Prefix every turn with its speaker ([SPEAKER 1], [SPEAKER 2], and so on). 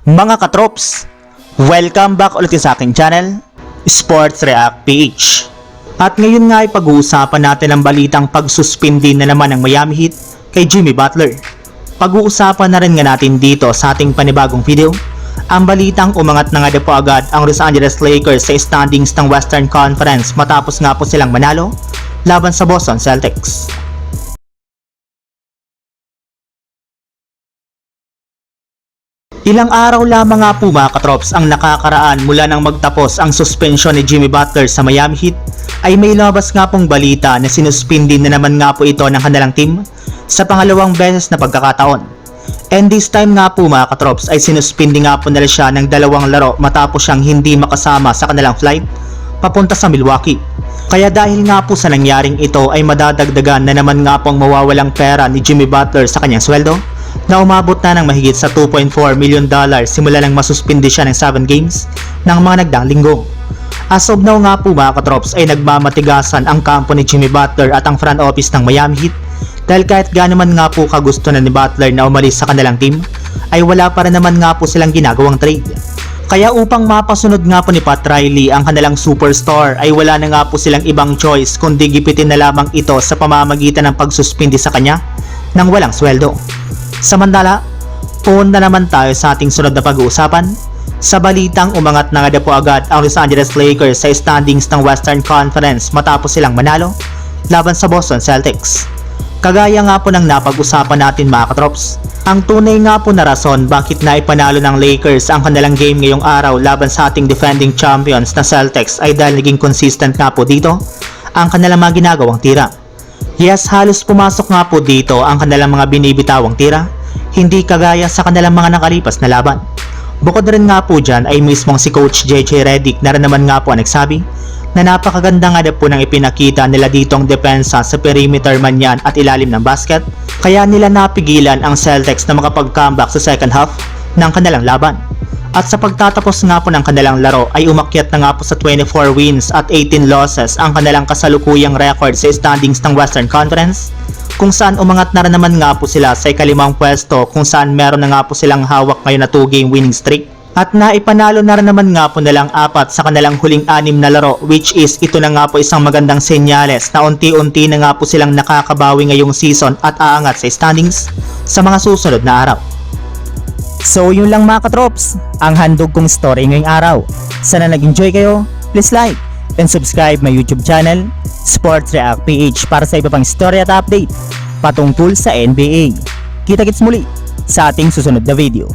[SPEAKER 1] Mga katrops, welcome back ulit sa aking channel, Sports React PH. At ngayon nga ay pag-uusapan natin ang balitang pagsuspindi na naman ng Miami Heat kay Jimmy Butler. Pag-uusapan na rin nga natin dito sa ating panibagong video, ang balitang umangat na nga po agad ang Los Angeles Lakers sa standings ng Western Conference matapos nga po silang manalo laban sa Boston Celtics. Ilang araw lamang nga po mga katrops ang nakakaraan mula nang magtapos ang suspensyon ni Jimmy Butler sa Miami Heat ay may lumabas nga pong balita na sinuspindi na naman nga po ito ng kanilang team sa pangalawang beses na pagkakataon. And this time nga po mga katrops ay sinuspindi nga po nila siya ng 2 laro matapos siyang hindi makasama sa kanilang flight papunta sa Milwaukee. Kaya dahil nga po sa nangyaring ito ay madadagdagan na naman nga po ang mawawalang pera ni Jimmy Butler sa kanyang sweldo na umabot na ng mahigit sa $2.4 million simula nang masuspindi siya ng 7 games ng mga nagdaang linggo. As of now nga po mga katrops ay nagmamatigasan ang kampo ni Jimmy Butler at ang front office ng Miami Heat dahil kahit gaano man nga po kagusto na ni Butler na umalis sa kanilang team ay wala pa rin naman nga po silang ginagawang trade. Kaya upang mapasunod nga po ni Pat Riley ang kanilang superstar ay wala na nga po silang ibang choice kundi gipitin na lamang ito sa pamamagitan ng pagsuspindi sa kanya ng walang sweldo. Samantala, punta naman tayo sa ating sunod na pag-uusapan sa balitang umangat na nga po agad ang Los Angeles Lakers sa standings ng Western Conference matapos silang manalo laban sa Boston Celtics. Kagaya nga po ng napag-usapan natin mga katrops, ang tunay nga po na rason bakit na ipanalo ng Lakers ang kanilang game ngayong araw laban sa ating defending champions na Celtics ay dahil naging consistent nga po dito ang kanilang mga ginagawang tira. Yes, halos pumasok nga po dito ang kanilang mga binibitawang tira, hindi kagaya sa kanilang mga nakalipas na laban. Bukod rin nga po dyan ay mismong si Coach JJ Redick na rin naman nga po ang nagsabi na napakaganda nga na po ng ipinakita nila ditong depensa sa perimeter man yan at ilalim ng basket, kaya nila napigilan ang Celtics na makapag-comeback sa second half ng kanilang laban. At sa pagtatapos nga po ng kanilang laro ay umakyat na nga po sa 24 wins at 18 losses ang kanilang kasalukuyang record sa standings ng Western Conference, kung saan umangat na rin naman nga po sila sa ikalimang pwesto kung saan meron na nga po silang hawak ngayon na 2-game winning streak. At naipanalo na rin naman nga po nilang 4 sa kanilang huling 6 na laro, which is ito na nga po isang magandang senyales na unti-unti na nga po silang nakakabawi ngayong season at aangat sa standings sa mga susunod na araw.
[SPEAKER 2] So yun lang mga katrops, ang handog kong story ngayong araw. Sana nag-enjoy kayo, please like and subscribe my YouTube channel, Sports React PH, para sa iba pang story at update patungkol sa NBA. Kita-kits muli sa ating susunod na video.